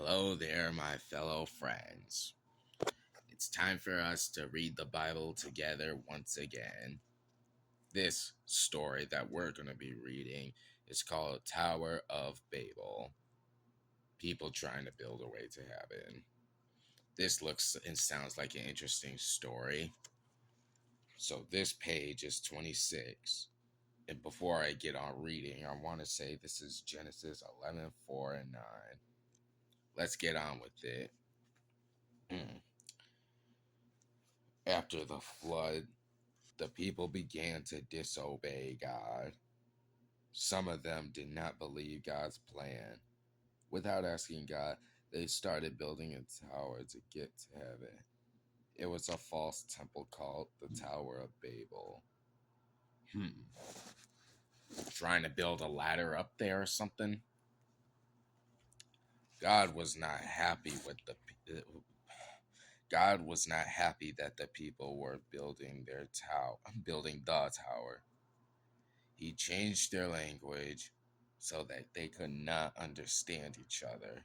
Hello there, my fellow friends. It's time for us to read the Bible together once again. This story that we're going to be reading is called Tower of Babel. People trying to build a way to heaven. This looks and sounds like an interesting story. So this page is 26. And before I get on reading, I want to say this is Genesis 11, 4, and 9. Let's get on with it. After the flood, the people began to disobey God. Some of them did not believe God's plan. Without asking God, they started building a tower to get to heaven. It was a false temple called the Tower of Babel. Trying to build a ladder up there or something? God was not happy with God was not happy that the people were building building the tower. He changed their language so that they could not understand each other.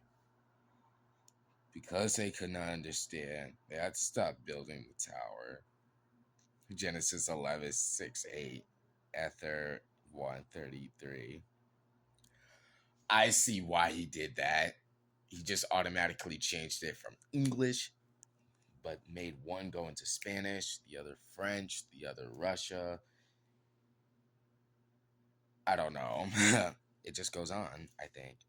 Because they could not understand, they had to stop building the tower. Genesis 11, 6, 8, Ether 133. I see why he did that. He just automatically changed it from English, but made one go into Spanish, the other French, the other Russia. I don't know. It just goes on, I think.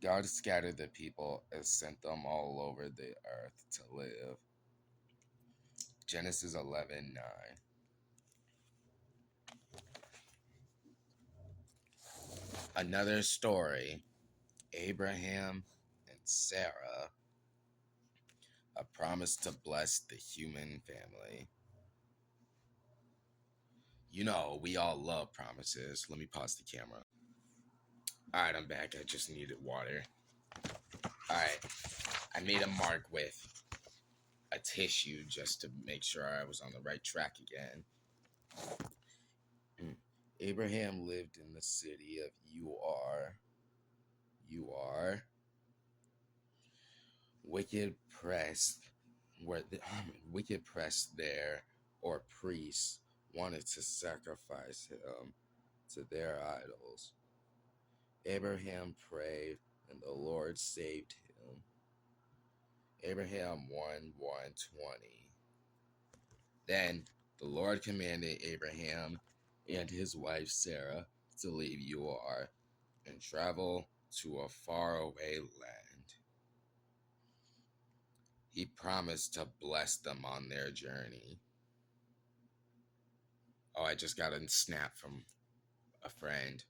God scattered the people and sent them all over the earth to live. Genesis 11, 9. Another story. Abraham and Sarah. A promise to bless the human family. You know, we all love promises. Let me pause the camera. Alright, I'm back. I just needed water. Alright, I made a mark with a tissue just to make sure I was on the right track again. Abraham lived in the city of Ur. Wicked priests there, or priests, wanted to sacrifice him to their idols. Abraham prayed, and the Lord saved him. Abraham 1:20. Then the Lord commanded Abraham and his wife Sarah to leave Ur and travel to a faraway land. He promised to bless them on their journey. Oh, I just got a snap from a friend.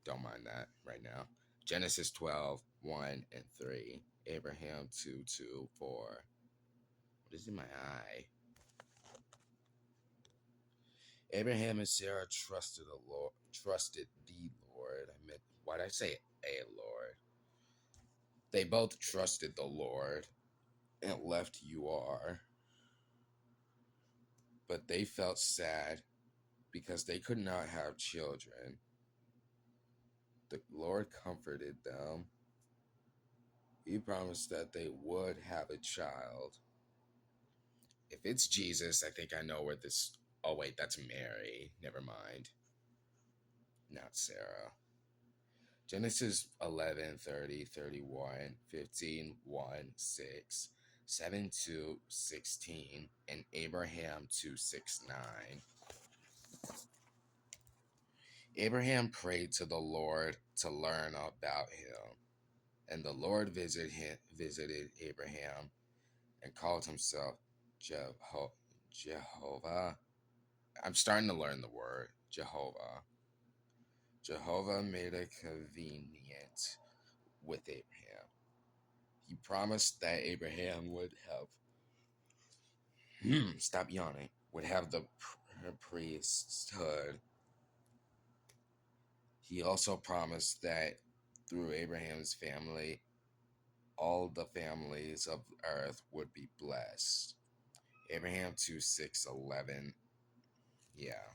Don't mind that right now. Genesis 12, 1 and 3. Abraham 2, 2, 4. What is in my eye? Abraham and Sarah trusted the Lord. Why did I say a Lord? They both trusted the Lord and left Ur. But they felt sad because they could not have children. The Lord comforted them. He promised that they would have a child. If it's Jesus, I think I know where this... Oh, wait, that's Mary. Never mind. Not Sarah. Genesis 11, 30, 31, 15, 1, 6, 7, 2, 16, and Abraham 2, 6, 9. Abraham prayed to the Lord to learn about him, and the Lord visited Abraham and called himself Jehovah. I'm starting to learn the word Jehovah. Jehovah made a covenant with Abraham. He promised that Abraham would have the priesthood. He also promised that through Abraham's family, all the families of earth would be blessed. Abraham 2, 6, 11. Yeah.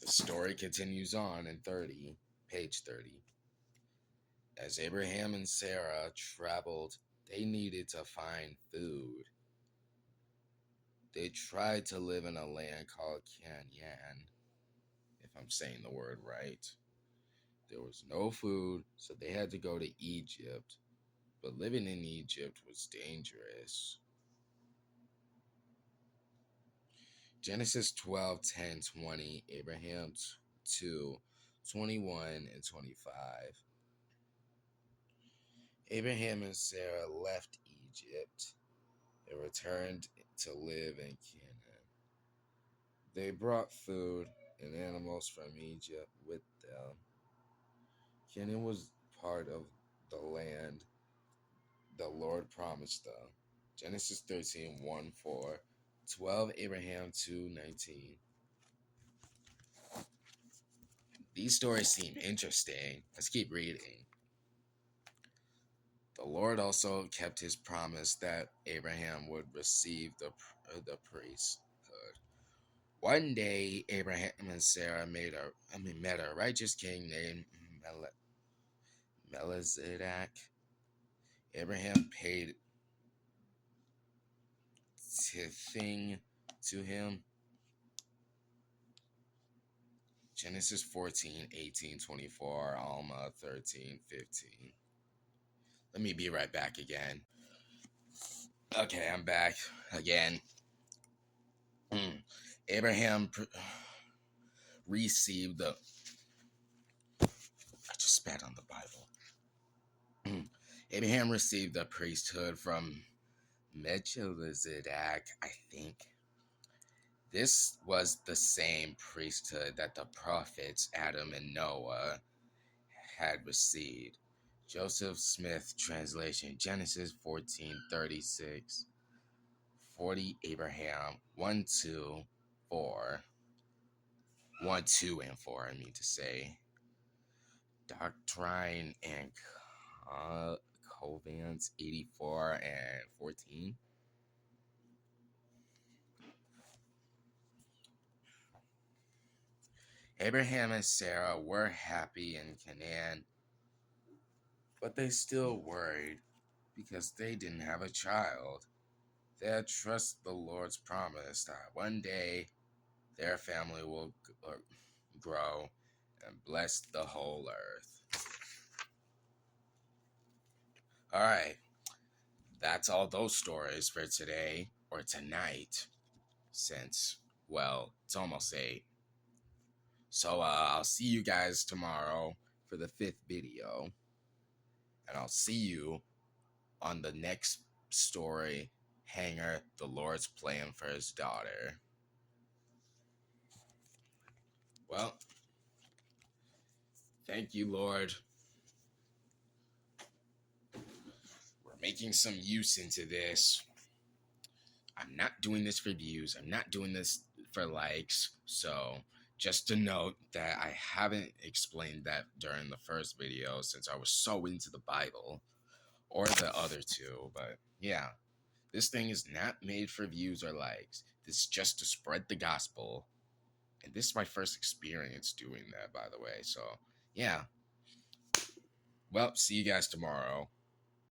The story continues on in 30, page 30. As Abraham and Sarah traveled, they needed to find food. They tried to live in a land called Canaan, if I'm saying the word right. There was no food, so they had to go to Egypt. But living in Egypt was dangerous. Genesis 12, 10, 20, Abraham 2, 21 and 25. Abraham and Sarah left Egypt and returned to live in Canaan. They brought food and animals from Egypt with them. Canaan was part of the land the Lord promised them. Genesis 13, 1, 4, 12, Abraham 2, 19. These stories seem interesting. Let's keep reading. The Lord also kept his promise that Abraham would receive the priesthood. One day, Abraham and Sarah met a righteous king named Melchizedek. Abraham paid tithing to him. Genesis 14, 18, 24, Alma 13, 15. Let me be right back again. Okay, I'm back again. Abraham received the... I just spat on the Bible. Abraham received the priesthood from Melchizedek, I think. This was the same priesthood that the prophets Adam and Noah had received. Joseph Smith translation, Genesis 14:36, 40 Abraham 1, 2, 4. 1, 2, and 4, I mean to say. Doctrine and Covenants 84 and 14. Abraham and Sarah were happy in Canaan, but they still worried because they didn't have a child. They had trusted the Lord's promise that one day their family will grow and bless the whole earth. All right, that's all those stories for today or tonight, since, well, it's almost 8. So I'll see you guys tomorrow for the 5th video, and I'll see you on the next story, Hagar, the Lord's plan for his daughter. Well, thank you, Lord. We're making some use into this. I'm not doing this for views. I'm not doing this for likes. So just to note that I haven't explained that during the first video since I was so into the Bible or the other two. But yeah, this thing is not made for views or likes. This is just to spread the gospel. And this is my first experience doing that, by the way. So yeah. Well, see you guys tomorrow.